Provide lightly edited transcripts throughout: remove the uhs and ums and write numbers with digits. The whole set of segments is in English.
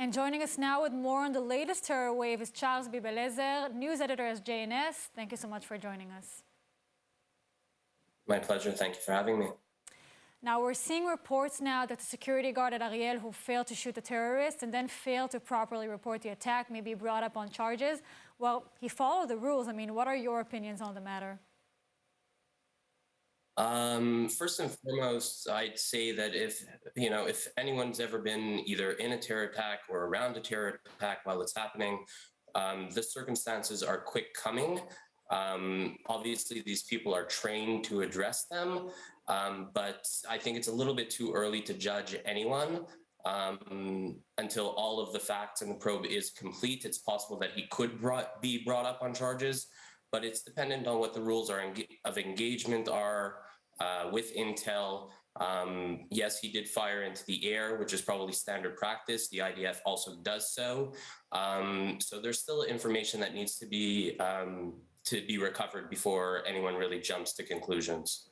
And joining us now with more on the latest terror wave is Charles Bybelezer, news editor at JNS. Thank you so much for joining us. My pleasure. Thank you for having me. Now, we're seeing reports now that the security guard at Ariel who failed to shoot the terrorist and then failed to properly report the attack may be brought up on charges. Well, he followed the rules. I mean, what are your opinions on the matter? First and foremost, I'd say that if anyone's ever been either in a terror attack or around a terror attack while it's happening, the circumstances are quick coming. Obviously, these people are trained to address them, but I think it's a little bit too early to judge anyone until all of the facts in the probe is complete. It's possible that he could be brought up on charges, but it's dependent on what the rules of engagement are with intel. Yes, he did fire into the air, which is probably standard practice. The IDF also does so. So there's still information that needs to be recovered before anyone really jumps to conclusions.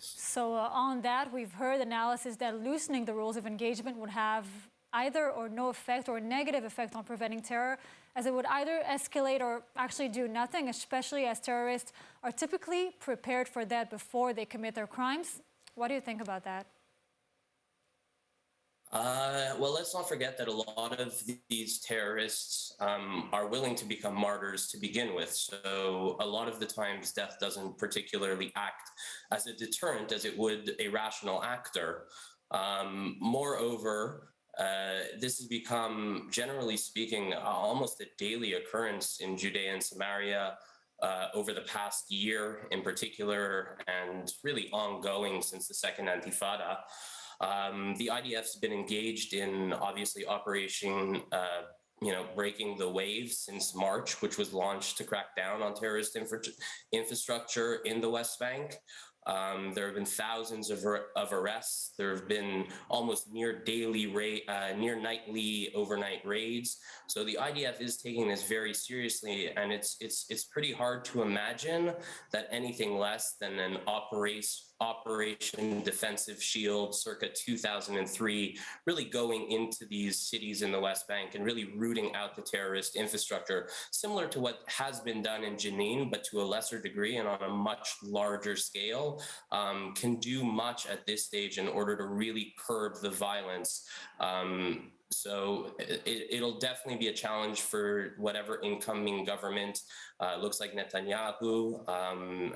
So on that, we've heard analysis that loosening the rules of engagement would have either or no effect or negative effect on preventing terror, as it would either escalate or actually do nothing, especially as terrorists are typically prepared for that before they commit their crimes. What do you think about that? Well, let's not forget that a lot of these terrorists are willing to become martyrs to begin with. So a lot of the times death doesn't particularly act as a deterrent as it would a rational actor. Moreover, this has become, generally speaking, almost a daily occurrence in Judea and Samaria over the past year in particular, and really ongoing since the second Intifada. The IDF's been engaged in, obviously, Operation Breaking the Wave since March, which was launched to crack down on terrorist infrastructure in the West Bank. There have been thousands of arrests. There have been almost near nightly overnight raids. So the IDF is taking this very seriously, and it's pretty hard to imagine that anything less than an Operation Defensive Shield circa 2003 really going into these cities in the West Bank and really rooting out the terrorist infrastructure, similar to what has been done in Jenin, but to a lesser degree and on a much larger scale, can do much at this stage in order to really curb the violence. So it'll definitely be a challenge for whatever incoming government looks like Netanyahu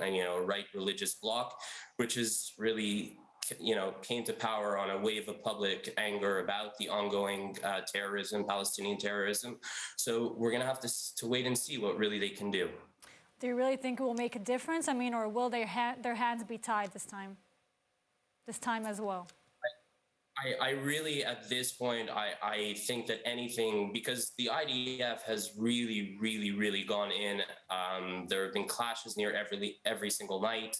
and a right religious bloc, which is really came to power on a wave of public anger about the ongoing Palestinian terrorism. So we're going to have to wait and see what really they can do. Do you really think it will make a difference? I mean, or will their hands be tied this time as well? I really, at this point, I think that anything, because the IDF has really gone in. There have been clashes near every single night.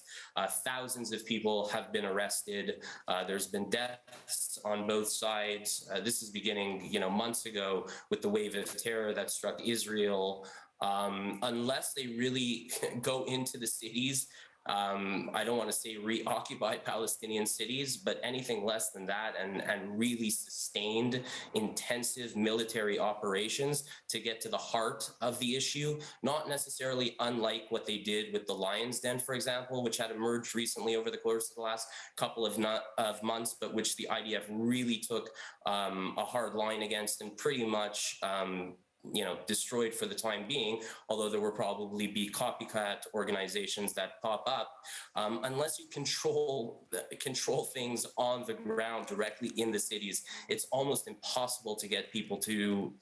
Thousands of people have been arrested. There's been deaths on both sides. This is beginning, months ago with the wave of terror that struck Israel. Unless they really go into the cities, I don't want to say reoccupy Palestinian cities, but anything less than that and really sustained intensive military operations to get to the heart of the issue, not necessarily unlike what they did with the Lion's Den, for example, which had emerged recently over the course of the last couple of months, but which the IDF really took a hard line against and pretty much destroyed for the time being, although there will probably be copycat organizations that pop up. Unless you control things on the ground directly in the cities, it's almost impossible to get people to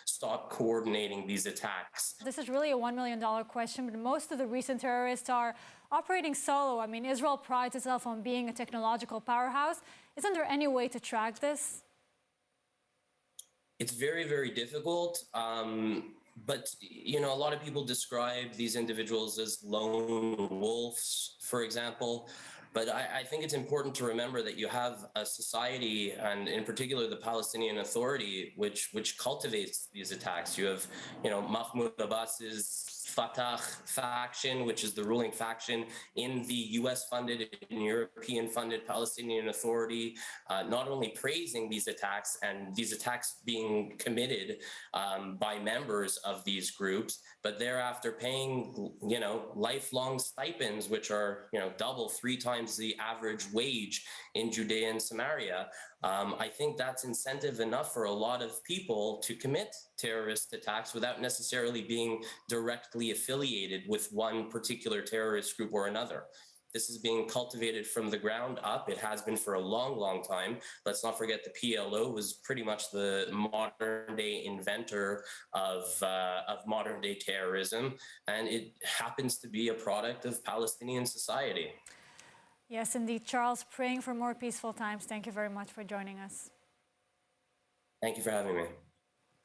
stop coordinating these attacks. This is really a $1 million question, but most of the recent terrorists are operating solo. I mean, Israel prides itself on being a technological powerhouse. Isn't there any way to track this? It's very difficult, but a lot of people describe these individuals as lone wolves, for example. But I think it's important to remember that you have a society, and in particular the Palestinian Authority, which cultivates these attacks. You have, Mahmoud Abbas's Fatah faction, which is the ruling faction in the US-funded and European-funded Palestinian Authority, not only praising these attacks and these attacks being committed by members of these groups, but thereafter paying, lifelong stipends, which are, double, 3 times the average wage in Judea and Samaria. I think that's incentive enough for a lot of people to commit terrorist attacks without necessarily being directly affiliated with one particular terrorist group or another. This is being cultivated from the ground up. It has been for a long, long time. Let's not forget the PLO was pretty much the modern day inventor of modern day terrorism. And it happens to be a product of Palestinian society. Yes, indeed. Charles, praying for more peaceful times. Thank you very much for joining us. Thank you for having me.